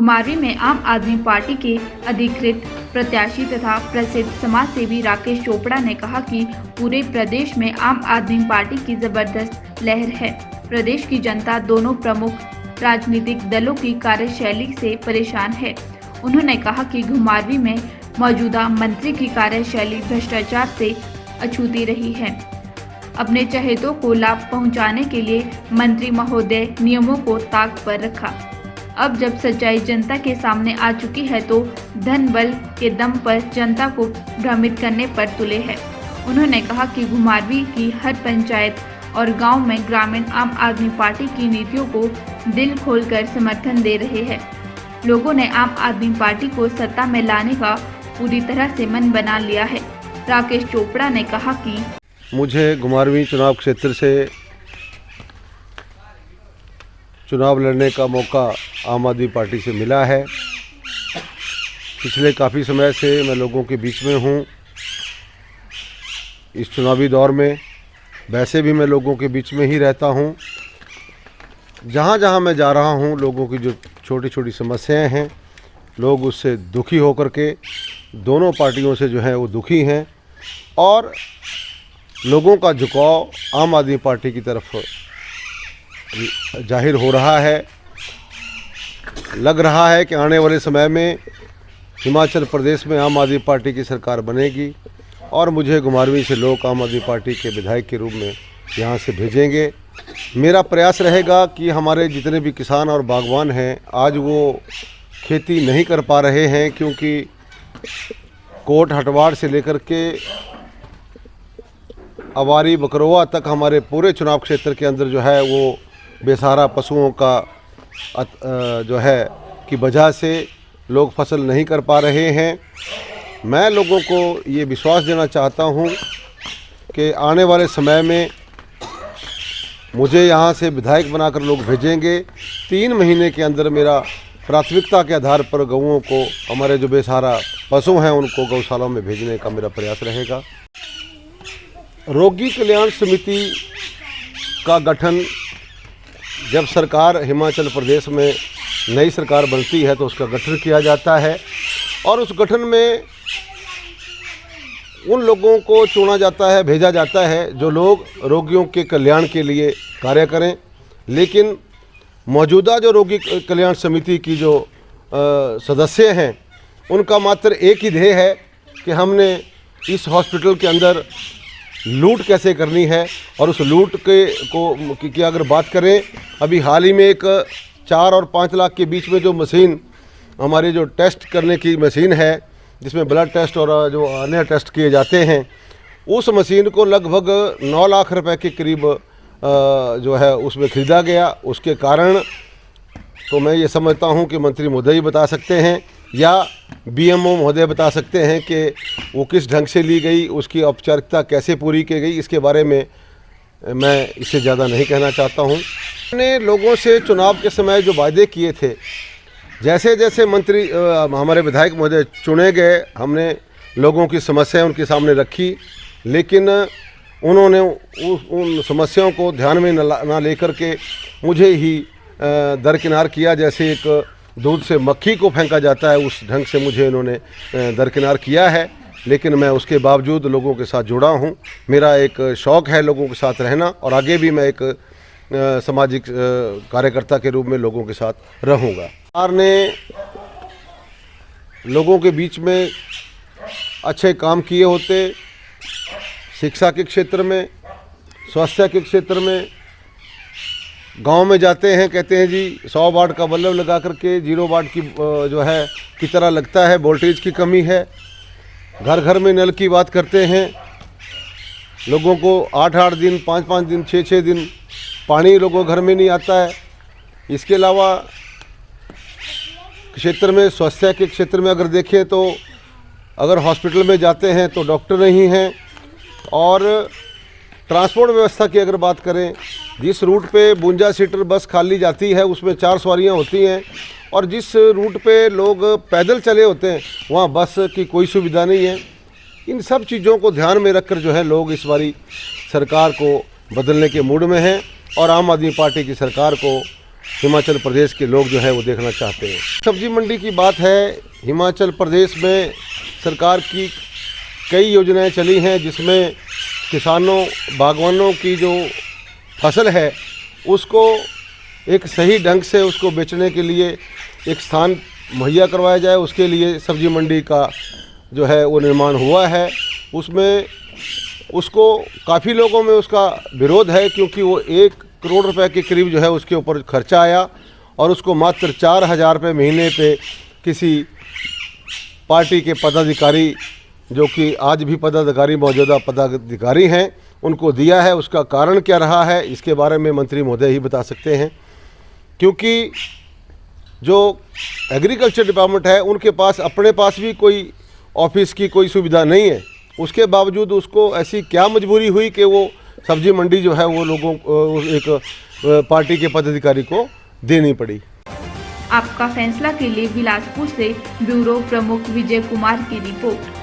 घुमारवीं में आम आदमी पार्टी के अधिकृत प्रत्याशी तथा प्रसिद्ध समाजसेवी राकेश चोपड़ा ने कहा कि पूरे प्रदेश में आम आदमी पार्टी की जबरदस्त लहर है। प्रदेश की जनता दोनों प्रमुख राजनीतिक दलों की कार्यशैली से परेशान है। उन्होंने कहा कि घुमारवीं में मौजूदा मंत्री की कार्यशैली भ्रष्टाचार से अछूती रही है। अपने चहेतों को लाभ पहुंचाने के लिए मंत्री महोदय नियमों को ताक पर रखा। अब जब सच्चाई जनता के सामने आ चुकी है तो धन बल के दम पर जनता को भ्रमित करने पर तुले हैं। उन्होंने कहा कि घुमारवीं की हर पंचायत और गांव में ग्रामीण आम आदमी पार्टी की नीतियों को दिल खोलकर समर्थन दे रहे हैं। लोगों ने आम आदमी पार्टी को सत्ता में लाने का पूरी तरह से मन बना लिया है। राकेश चोपड़ा ने कहा कि मुझे घुमारवीं चुनाव क्षेत्र से चुनाव लड़ने का मौका आम आदमी पार्टी से मिला है। पिछले काफ़ी समय से मैं लोगों के बीच में हूँ। इस चुनावी दौर में वैसे भी मैं लोगों के बीच में ही रहता हूँ। जहाँ जहाँ मैं जा रहा हूँ, लोगों की जो छोटी छोटी समस्याएं हैं, लोग उससे दुखी होकर के दोनों पार्टियों से जो है वो दुखी हैं और लोगों का झुकाव आम आदमी पार्टी की तरफ जाहिर हो रहा है। लग रहा है कि आने वाले समय में हिमाचल प्रदेश में आम आदमी पार्टी की सरकार बनेगी और मुझे घुमारवीं से लोग आम आदमी पार्टी के विधायक के रूप में यहाँ से भेजेंगे। मेरा प्रयास रहेगा कि हमारे जितने भी किसान और बागवान हैं, आज वो खेती नहीं कर पा रहे हैं क्योंकि कोट हटवाड़ से लेकर के अवारी बकरोवा तक हमारे पूरे चुनाव क्षेत्र के अंदर जो है वो बेसहारा पशुओं का जो है की वजह से लोग फसल नहीं कर पा रहे हैं। मैं लोगों को ये विश्वास देना चाहता हूँ कि आने वाले समय में मुझे यहाँ से विधायक बनाकर लोग भेजेंगे। 3 महीने के अंदर मेरा प्राथमिकता के आधार पर गौओं को, हमारे जो बेसहारा पशु हैं उनको गौशालाओं में भेजने का मेरा प्रयास रहेगा। रोगी कल्याण समिति का गठन जब सरकार हिमाचल प्रदेश में नई सरकार बनती है तो उसका गठन किया जाता है और उस गठन में उन लोगों को चुना जाता है, भेजा जाता है जो लोग रोगियों के कल्याण के लिए कार्य करें। लेकिन मौजूदा जो रोगी कल्याण समिति की जो सदस्य हैं, उनका मात्र एक ही ध्येय है कि हमने इस हॉस्पिटल के अंदर लूट कैसे करनी है। और उस लूट की अगर बात करें, अभी हाल ही में एक 4 और 5 लाख के बीच में जो मशीन, हमारी जो टेस्ट करने की मशीन है जिसमें ब्लड टेस्ट और जो अन्य टेस्ट किए जाते हैं, उस मशीन को लगभग 9 लाख रुपए के करीब जो है उसमें ख़रीदा गया। उसके कारण तो मैं ये समझता हूँ कि मंत्री महोदय ही बता सकते हैं या बीएमओ महोदय बता सकते हैं कि वो किस ढंग से ली गई, उसकी औपचारिकता कैसे पूरी की गई। इसके बारे में मैं इससे ज़्यादा नहीं कहना चाहता हूँ। मैंने लोगों से चुनाव के समय जो वायदे किए थे, जैसे जैसे मंत्री हमारे विधायक महोदय चुने गए, हमने लोगों की समस्याएं उनके सामने रखी, लेकिन उन्होंने उन समस्याओं को ध्यान में ना लेकर के मुझे ही दरकिनार किया। जैसे एक दूध से मक्खी को फेंका जाता है, उस ढंग से मुझे इन्होंने दरकिनार किया है। लेकिन मैं उसके बावजूद लोगों के साथ जुड़ा हूँ। मेरा एक शौक़ है लोगों के साथ रहना और आगे भी मैं एक सामाजिक कार्यकर्ता के रूप में लोगों के साथ रहूँगा। सरकार ने लोगों के बीच में अच्छे काम किए होते, शिक्षा के क्षेत्र में, स्वास्थ्य के क्षेत्र में। गांव में जाते हैं, कहते हैं जी 100 वाट का बल्ब लगा करके 0 वाट की जो है की तरह लगता है, वोल्टेज की कमी है। घर घर में नल की बात करते हैं, लोगों को 8-8 दिन, 5-5 दिन, 6-6 दिन पानी लोगों घर में नहीं आता है। इसके अलावा क्षेत्र में, स्वास्थ्य के क्षेत्र में अगर देखें तो अगर हॉस्पिटल में जाते हैं तो डॉक्टर नहीं हैं। और ट्रांसपोर्ट व्यवस्था की अगर बात करें, जिस रूट पे 52 सीटर बस खाली जाती है उसमें 4 सवारियां होती हैं और जिस रूट पे लोग पैदल चले होते हैं वहाँ बस की कोई सुविधा नहीं है। इन सब चीज़ों को ध्यान में रखकर जो है लोग इस बारी सरकार को बदलने के मूड में हैं और आम आदमी पार्टी की सरकार को हिमाचल प्रदेश के लोग जो है वो देखना चाहते हैं। सब्जी मंडी की बात है, हिमाचल प्रदेश में सरकार की कई योजनाएं चली हैं जिसमें किसानों बागवानों की जो फसल है उसको एक सही ढंग से उसको बेचने के लिए एक स्थान मुहैया करवाया जाए, उसके लिए सब्जी मंडी का जो है वो निर्माण हुआ है। उसमें उसको काफ़ी लोगों में उसका विरोध है क्योंकि वो 1 करोड़ रुपए के करीब जो है उसके ऊपर खर्चा आया और उसको मात्र 4,000 रुपये महीने पे किसी पार्टी के पदाधिकारी जो कि आज भी पदाधिकारी मौजूदा पदाधिकारी हैं उनको दिया है। उसका कारण क्या रहा है इसके बारे में मंत्री महोदय ही बता सकते हैं, क्योंकि जो एग्रीकल्चर डिपार्टमेंट है उनके पास अपने पास भी कोई ऑफिस की कोई सुविधा नहीं है। उसके बावजूद उसको ऐसी क्या मजबूरी हुई कि वो सब्जी मंडी जो है वो लोगों को एक पार्टी के पदाधिकारी को देनी पड़ी। आपका फैसला के लिए बिलासपुर से ब्यूरो प्रमुख विजय कुमार की रिपोर्ट।